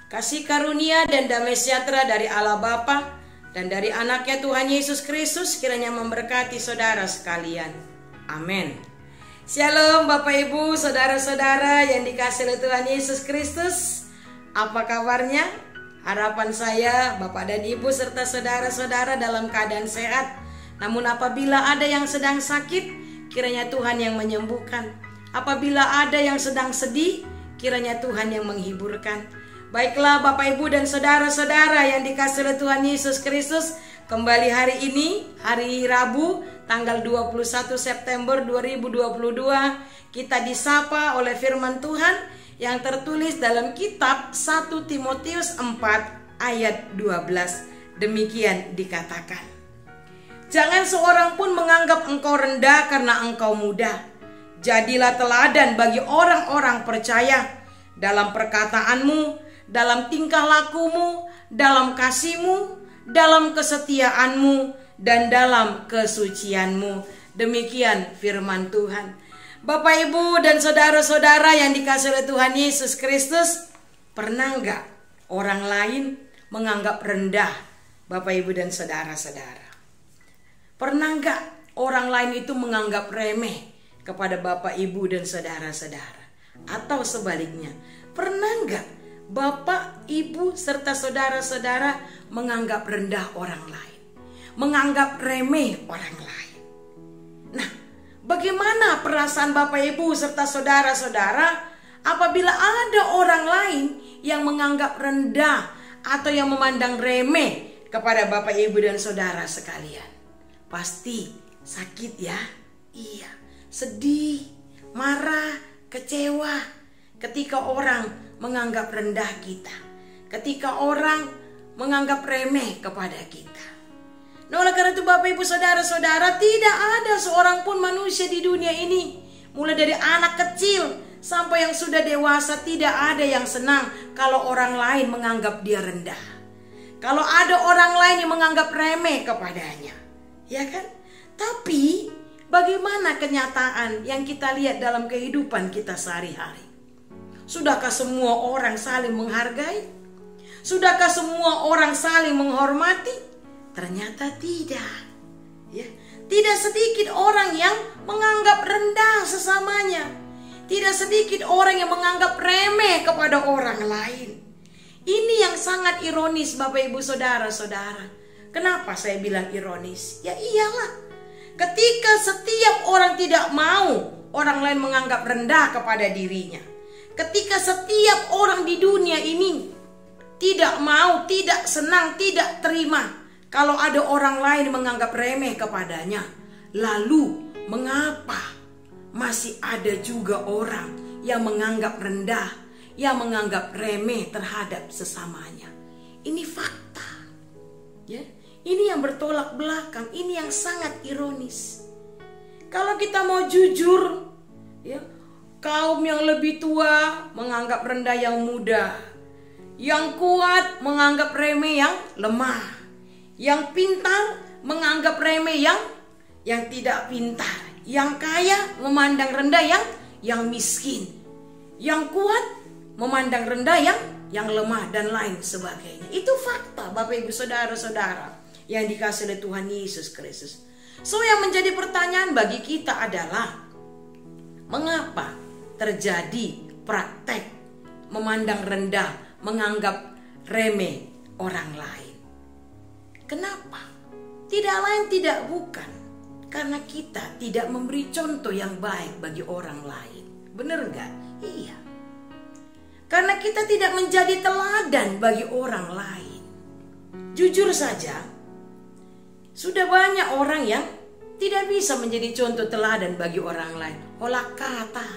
Kasih karunia dan damai sejahtera dari Allah Bapa dan dari anaknya Tuhan Yesus Kristus kiranya memberkati saudara sekalian. Amin. Shalom Bapak Ibu, saudara-saudara yang dikasihi oleh Tuhan Yesus Kristus. Apa kabarnya? Harapan saya Bapak dan Ibu serta saudara-saudara dalam keadaan sehat. Namun apabila ada yang sedang sakit, kiranya Tuhan yang menyembuhkan. Apabila ada yang sedang sedih, kiranya Tuhan yang menghiburkan. Baiklah Bapak Ibu dan saudara-saudara yang dikasihi oleh Tuhan Yesus Kristus, kembali hari ini, hari Rabu, tanggal 21 September 2022, kita disapa oleh firman Tuhan yang tertulis dalam kitab 1 Timotius 4 ayat 12. Demikian dikatakan, jangan seorang pun menganggap engkau rendah karena engkau muda. Jadilah teladan bagi orang-orang percaya dalam perkataanmu, dalam tingkah lakumu, dalam kasihmu, dalam kesetiaanmu, dan dalam kesucianmu. Demikian firman Tuhan. Bapak, Ibu, dan saudara-saudara yang dikasihi oleh Tuhan Yesus Kristus, pernah enggak orang lain menganggap rendah Bapak, Ibu, dan saudara-saudara? Pernah enggak orang lain itu menganggap remeh kepada Bapak, Ibu, dan saudara-saudara? Atau sebaliknya, pernah enggak Bapak, Ibu, serta saudara-saudara menganggap rendah orang lain, menganggap remeh orang lain? Nah, bagaimana perasaan Bapak, Ibu, serta saudara-saudara apabila ada orang lain yang menganggap rendah atau yang memandang remeh kepada Bapak, Ibu, dan saudara sekalian? Pasti sakit ya? Iya, sedih, marah, kecewa ketika orang menganggap rendah kita, ketika orang menganggap remeh kepada kita. Nah, oleh karena itu Bapak, Ibu, saudara-saudara, tidak ada seorang pun manusia di dunia ini, mulai dari anak kecil sampai yang sudah dewasa, tidak ada yang senang kalau orang lain menganggap dia rendah, kalau ada orang lain yang menganggap remeh kepadanya, ya kan? Tapi bagaimana kenyataan yang kita lihat dalam kehidupan kita sehari-hari? Sudahkah semua orang saling menghargai? Sudahkah semua orang saling menghormati? Ternyata tidak. Ya, tidak sedikit orang yang menganggap rendah sesamanya. Tidak sedikit orang yang menganggap remeh kepada orang lain. Ini yang sangat ironis Bapak, Ibu, saudara-saudara. Kenapa saya bilang ironis? Ya iyalah, ketika setiap orang tidak mau orang lain menganggap rendah kepada dirinya, ketika setiap orang di dunia ini tidak mau, tidak senang, tidak terima kalau ada orang lain menganggap remeh kepadanya, lalu mengapa masih ada juga orang yang menganggap rendah, yang menganggap remeh terhadap sesamanya? Ini fakta, ya. Ini yang bertolak belakang, ini yang sangat ironis. Kalau kita mau jujur, ya, kaum yang lebih tua menganggap rendah yang muda, yang kuat menganggap remeh yang lemah, yang pintar menganggap remeh yang tidak pintar, yang kaya memandang rendah yang miskin, yang kuat memandang rendah yang lemah, dan lain sebagainya. Itu fakta Bapak, Ibu, saudara-saudara yang dikasihi oleh Tuhan Yesus Kristus. So, yang menjadi pertanyaan bagi kita adalah, mengapa terjadi praktek memandang rendah, menganggap remeh orang lain? Kenapa? Tidak lain tidak bukan karena kita tidak memberi contoh yang baik bagi orang lain. Benar enggak? Iya. Karena kita tidak menjadi teladan bagi orang lain. Jujur saja, sudah banyak orang yang tidak bisa menjadi contoh teladan bagi orang lain. Olah kata,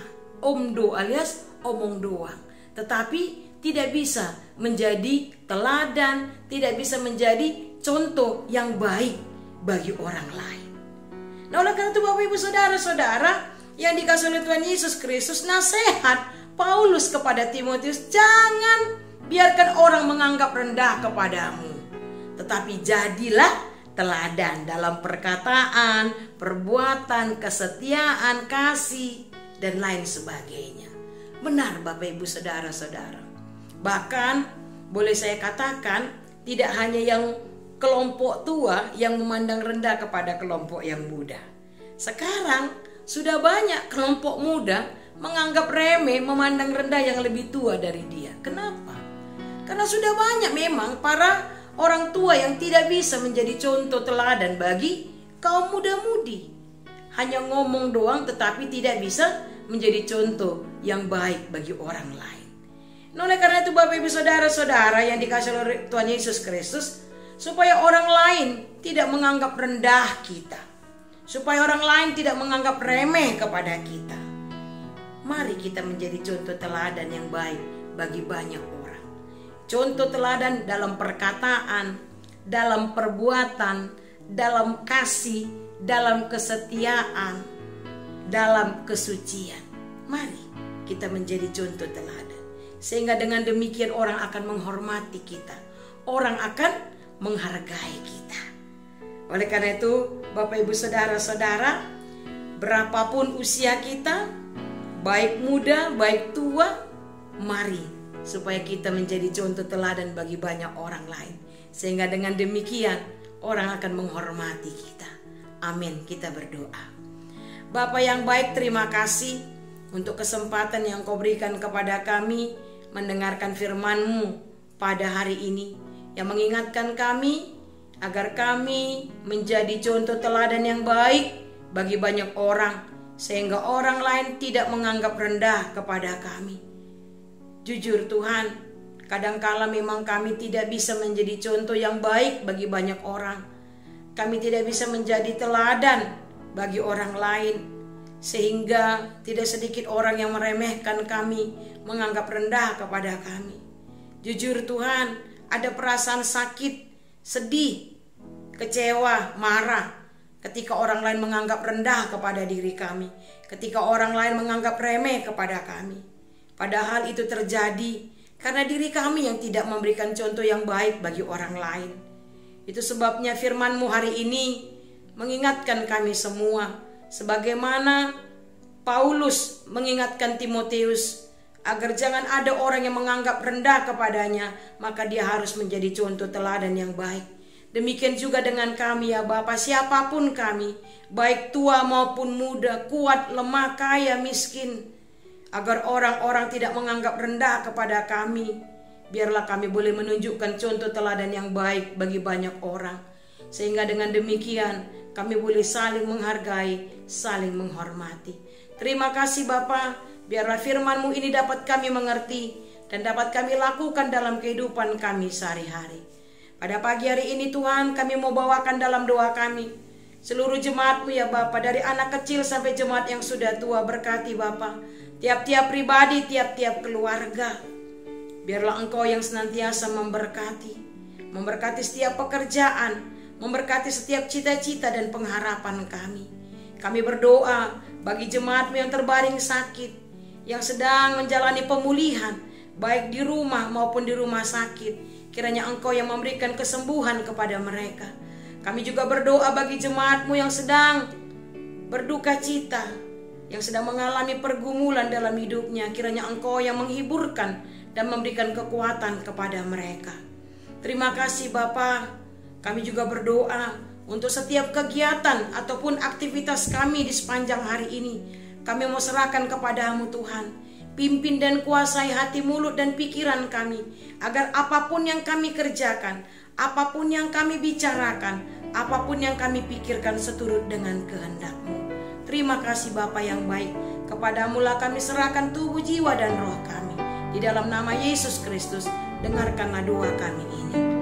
omdo alias omong doang. Tetapi tidak bisa menjadi teladan, tidak bisa menjadi contoh yang baik bagi orang lain. Nah, oleh karena itu Bapak, Ibu, saudara-saudara yang dikasihi oleh Tuhan Yesus Kristus, nasihat Paulus kepada Timotius, jangan biarkan orang menganggap rendah kepadamu, tetapi jadilah teladan dalam perkataan, perbuatan, kesetiaan, kasih, dan lain sebagainya. Benar Bapak, Ibu, saudara-saudara. Bahkan boleh saya katakan tidak hanya yang kelompok tua yang memandang rendah kepada kelompok yang muda. Sekarang sudah banyak kelompok muda menganggap remeh, memandang rendah yang lebih tua dari dia. Kenapa? Karena sudah banyak memang para orang tua yang tidak bisa menjadi contoh teladan bagi kaum muda-mudi. Hanya ngomong doang tetapi tidak bisa menjadi contoh yang baik bagi orang lain. Nah, oleh karena itu Bapak Ibu Saudara-saudara yang dikasihi oleh Tuhan Yesus Kristus, supaya orang lain tidak menganggap rendah kita, supaya orang lain tidak menganggap remeh kepada kita, mari kita menjadi contoh teladan yang baik bagi banyak orang. Contoh teladan dalam perkataan, dalam perbuatan, dalam kasih, dalam kesetiaan, dalam kesucian. Mari kita menjadi contoh teladan. Sehingga dengan demikian orang akan menghormati kita. Orang akan menghargai kita. Oleh karena itu, Bapak Ibu Saudara-saudara, berapapun usia kita, baik muda, baik tua, mari supaya kita menjadi contoh teladan bagi banyak orang lain. Sehingga dengan demikian orang akan menghormati kita. Amin, kita berdoa. Bapa yang baik, terima kasih untuk kesempatan yang Kau berikan kepada kami mendengarkan firman-Mu pada hari ini, yang mengingatkan kami agar kami menjadi contoh teladan yang baik bagi banyak orang, sehingga orang lain tidak menganggap rendah kepada kami. Jujur Tuhan, kadangkala memang kami tidak bisa menjadi contoh yang baik bagi banyak orang. Kami tidak bisa menjadi teladan bagi orang lain, sehingga tidak sedikit orang yang meremehkan kami, menganggap rendah kepada kami. Jujur Tuhan, ada perasaan sakit, sedih, kecewa, marah ketika orang lain menganggap rendah kepada diri kami, ketika orang lain menganggap remeh kepada kami. Padahal itu terjadi karena diri kami yang tidak memberikan contoh yang baik bagi orang lain. Itu sebabnya firman-Mu hari ini mengingatkan kami semua, sebagaimana Paulus mengingatkan Timotius agar jangan ada orang yang menganggap rendah kepadanya, maka dia harus menjadi contoh teladan yang baik. Demikian juga dengan kami ya Bapa, siapapun kami, baik tua maupun muda, kuat, lemah, kaya, miskin, agar orang-orang tidak menganggap rendah kepada kami. Biarlah kami boleh menunjukkan contoh teladan yang baik bagi banyak orang, sehingga dengan demikian kami boleh saling menghargai, saling menghormati. Terima kasih Bapa, biarlah firman-Mu ini dapat kami mengerti dan dapat kami lakukan dalam kehidupan kami sehari-hari. Pada pagi hari ini Tuhan, kami mau bawakan dalam doa kami seluruh jemaat-Mu ya Bapa, dari anak kecil sampai jemaat yang sudah tua. Berkati Bapa tiap-tiap pribadi, tiap-tiap keluarga. Biarlah Engkau yang senantiasa memberkati setiap pekerjaan, memberkati setiap cita-cita dan pengharapan kami. Kami berdoa bagi jemaat-Mu yang terbaring sakit, yang sedang menjalani pemulihan, baik di rumah maupun di rumah sakit. Kiranya Engkau yang memberikan kesembuhan kepada mereka. Kami juga berdoa bagi jemaat-Mu yang sedang berduka cita, yang sedang mengalami pergumulan dalam hidupnya. Kiranya Engkau yang menghiburkan dan memberikan kekuatan kepada mereka. Terima kasih Bapa. Kami juga berdoa untuk setiap kegiatan ataupun aktivitas kami di sepanjang hari ini. Kami mau serahkan kepada-Mu Tuhan. Pimpin dan kuasai hati, mulut dan pikiran kami, agar apapun yang kami kerjakan, apapun yang kami bicarakan, apapun yang kami pikirkan seturut dengan kehendak-Mu. Terima kasih Bapa yang baik. Kepada-Mu lah kami serahkan tubuh, jiwa dan roh kami. Di dalam nama Yesus Kristus, dengarkanlah doa kami ini.